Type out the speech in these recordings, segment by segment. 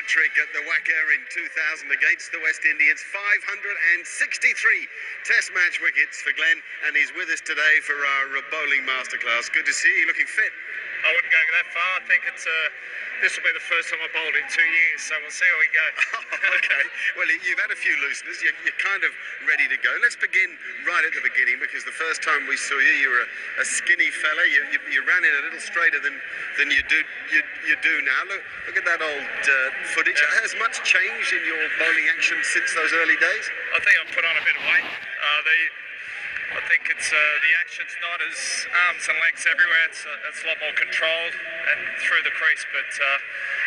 hat-trick at the Wacker in 2000 against the West Indians. 563 Test match wickets for Glenn, and he's with us today for our bowling masterclass. Good to see you, looking fit. I wouldn't go that far. I think this will be the first time I bowled in 2 years, so we'll see how we go. Okay, well, you've had a few looseners. You're kind of ready to go. Let's begin right at the beginning, because the first time we saw you, you were a skinny fella. You ran in a little straighter than you do now. Look at that old footage. Yeah. Has much changed in your bowling action since those early days? I think I've put on a bit of weight. I think it's the action's not as arms and legs everywhere. It's a lot more controlled and through the crease. But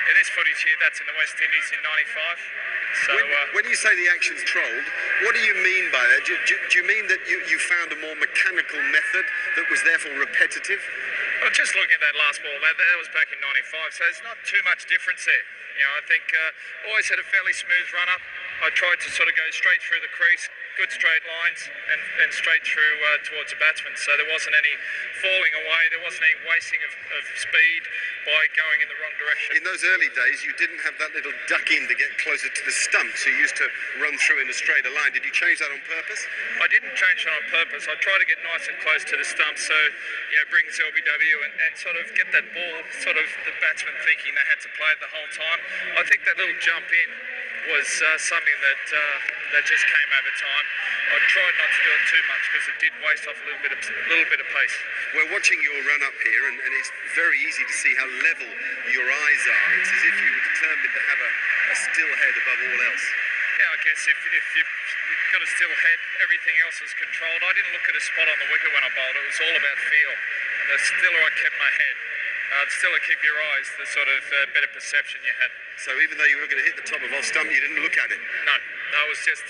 in this footage here, that's in the West Indies in '95. So when you say the action's trolled, what do you mean by that? Do you mean that you found a more mechanical method that was therefore repetitive? Well, just looking at that last ball, that was back in '95, so there's not too much difference there. You know, I think always had a fairly smooth run-up. I tried to sort of go straight through the crease, good straight lines, and straight through towards the batsman. So there wasn't any falling away, there wasn't any wasting of speed by going in the wrong direction. In those early days, you didn't have that little duck in to get closer to the stumps. You used to run through in a straighter line. Did you change that on purpose? I didn't change it on purpose. I tried to get nice and close to the stumps, so bring LBW and sort of get that ball, sort of the batsman thinking they had to play it the whole time. I think that little jump in was something that just came over time. I tried not to do it too much because it did waste off a little bit of pace. We're watching your run up here, and it's very easy to see how level your eyes are. It's as if you were determined to have a still head above all else. Yeah, I guess if you've got a still head, everything else is controlled. I didn't look at a spot on the wicket when I bowled. It was all about feel. And the stiller I kept my head, the stiller keep your eyes, the sort of better perception you had. So even though you were going to hit the top of off stump, you didn't look at it? No, I was just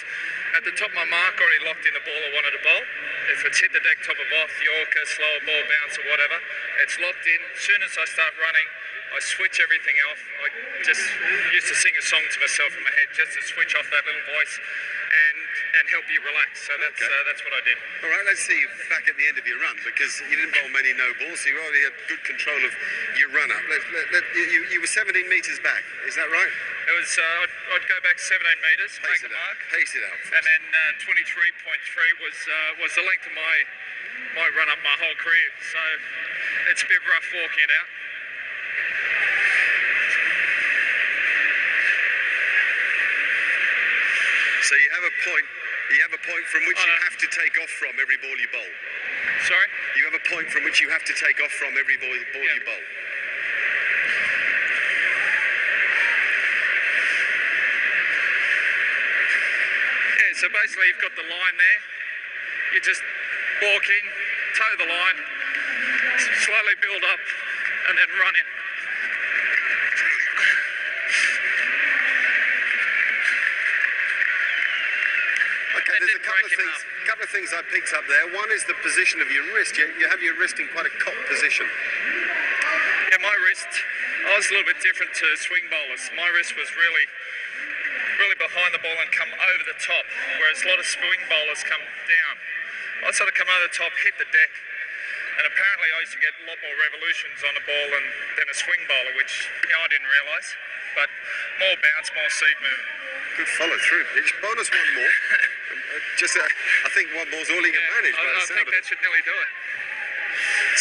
at the top of my mark, already locked in the ball I wanted to bowl. If it's hit the deck top of off, Yorker, slower ball, bounce or whatever, it's locked in. As soon as I start running, I switch everything off. I just used to sing a song to myself in my head just to switch off that little voice and help you relax. So that's what I did. All right, let's see you back at the end of your run, because you didn't bowl many no balls, so you already had good control of your run up. You were 17 metres back, is that right? It was. I'd go back 17 metres, make the mark. Pace it out. And then 23.3 was the length of my run up my whole career. So it's a bit rough walking it out. So you have a point from which you have to take off from every ball you bowl. Sorry? You have a point from which you have to take off from every ball you bowl. Yeah, so basically you've got the line there. You just walk in, toe the line, slowly build up, and then run in. Okay, there's a couple of things I picked up there. One is the position of your wrist. You have your wrist in quite a cocked position. Yeah, my wrist, I was a little bit different to swing bowlers. My wrist was really behind the ball and come over the top, whereas a lot of swing bowlers come down. I sort of come over the top, hit the deck, and apparently I used to get a lot more revolutions on the ball than a swing bowler, which I didn't realise. But more bounce, more seat movement. Good follow through pitch. Bonus one more. I think one more's all he can manage. I think that should nearly do it.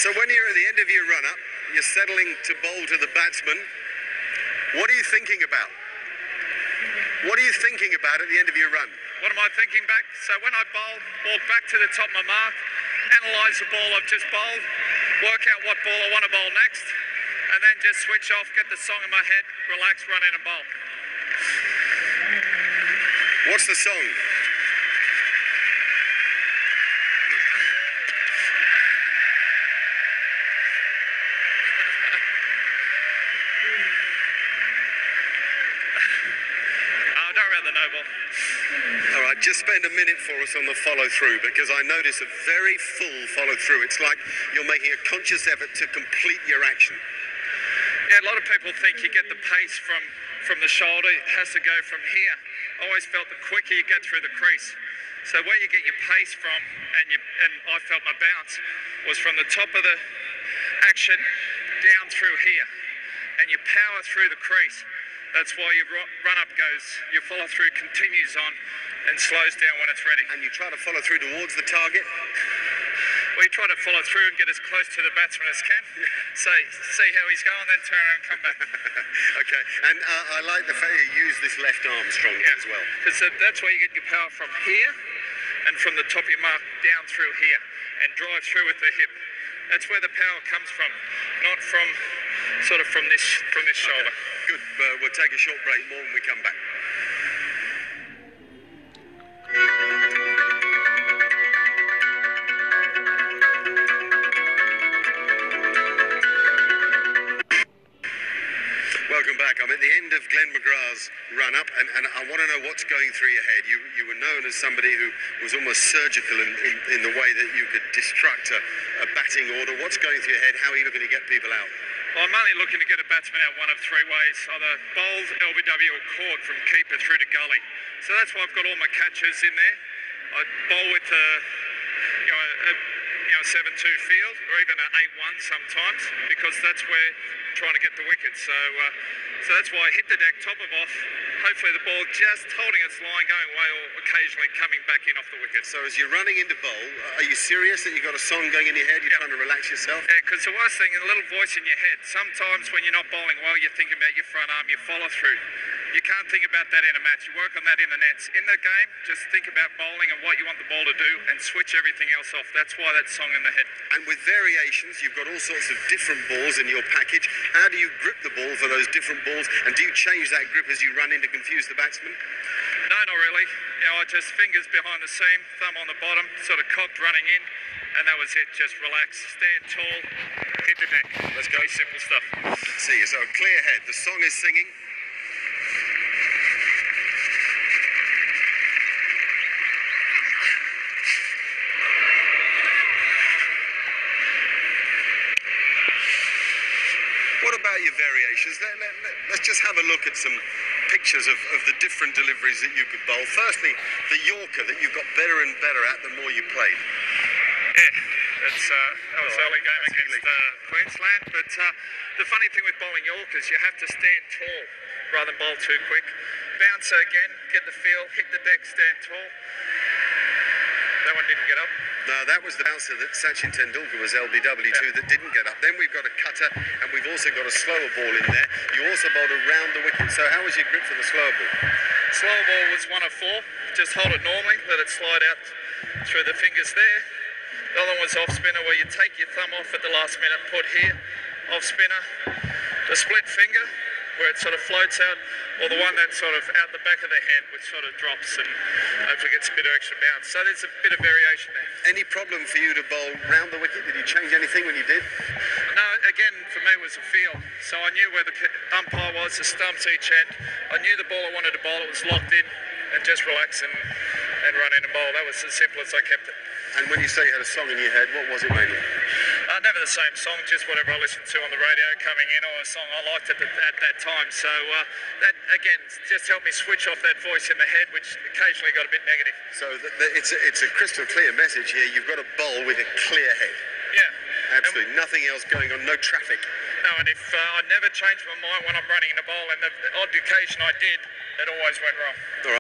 So when you're at the end of your run up, you're settling to bowl to the batsman. What are you thinking about? What are you thinking about at the end of your run? What am I thinking back? So when I bowl, walk back to the top of my mark, analyse the ball I've just bowled, work out what ball I want to bowl next, and then just switch off, get the song in my head, relax, run in and bowl. What's the song? Don't read the no ball. All right, just spend a minute for us on the follow through, because I notice a very full follow through. It's like you're making a conscious effort to complete your action. Yeah, a lot of people think you get the pace from the shoulder. It has to go from here. I always felt the quicker you get through the crease. So where you get your pace from, and I felt my bounce, was from the top of the action down through here. And you power through the crease. That's why your run-up goes, your follow-through continues on and slows down when it's ready. And you try to follow through towards the target? Well, you try to follow through and get as close to the batsman as can. See how he's going, then turn around and come back. Okay, and I like the fact you use this left arm strongly as well. Because that's where you get your power from here and from the top of your mark down through here and drive through with the hip. That's where the power comes from, not from sort of from this shoulder. Good. We'll take a short break more when we come back. Welcome back. I'm at the end of Glenn McGrath's run-up, and I want to know what's going through your head. You were known as somebody who was almost surgical in the way that you could destruct a batting order. What's going through your head? How are you looking to get people out? Well, I'm only looking to get a batsman out one of three ways, either bowled, LBW or caught from keeper through to gully. So that's why I've got all my catches in there. I bowl with a 7-2 field or even an 8-1 sometimes, because that's where I'm trying to get the wicket. So that's why I hit the deck, top of off, hopefully the ball just holding its line going away or occasionally coming back in off the wicket. So as you're running into bowl, are you serious that you've got a song going in your head? You're trying to relax yourself? Yeah, because the worst thing is a little voice in your head. Sometimes when you're not bowling well, you're thinking about your front arm, your follow through. You can't think about that in a match. You work on that in the nets. In the game, just think about bowling and what you want the ball to do and switch everything else off. That's why that song in the head. And with variations, you've got all sorts of different balls in your package. How do you grip the ball for those different balls? And do you change that grip as you run in to confuse the batsman? No, not really. I just fingers behind the seam, thumb on the bottom, sort of cocked running in, and that was it. Just relax, stand tall, hit the deck. Let's go. Very simple stuff. Let's see, so clear head. The song is singing. What about your variations? Let's just have a look at some pictures of the different deliveries that you could bowl. Firstly, the Yorker that you got better and better at the more you played. Yeah, that was early game against Queensland. But the funny thing with bowling Yorkers, you have to stand tall rather than bowl too quick. Bouncer again, get the feel, hit the deck, stand tall. That one didn't get up. No, that was the bouncer that Sachin Tendulkar was LBW to that didn't get up. Then we've got a cutter, and we've also got a slower ball in there. You also bowled around the wicket. So how was your grip for the slower ball? Slower ball was 1 of 4. Just hold it normally, let it slide out through the fingers there. The other one was off spinner, where you take your thumb off at the last minute, put here, off spinner, the split finger, where it sort of floats out, or the one that's sort of out the back of the hand, which sort of drops and hopefully gets a bit of extra bounce. So there's a bit of variation there. Any problem for you to bowl round the wicket? Did you change anything when you did? No, again, for me it was a feel. So I knew where the umpire was, the stumps each end. I knew the ball I wanted to bowl, it was locked in, and just relax and run in and bowl. That was as simple as I kept it. And when you say you had a song in your head, what was it mainly? Never the same song, just whatever I listened to on the radio coming in, or a song I liked at that time. So that, again, just helped me switch off that voice in the head, which occasionally got a bit negative. So it's a crystal clear message here. You've got a bowl with a clear head. Yeah. Absolutely. Nothing else going on, no traffic. No, and if I never change my mind when I'm running in the bowl, and the odd occasion I did, it always went wrong. All right.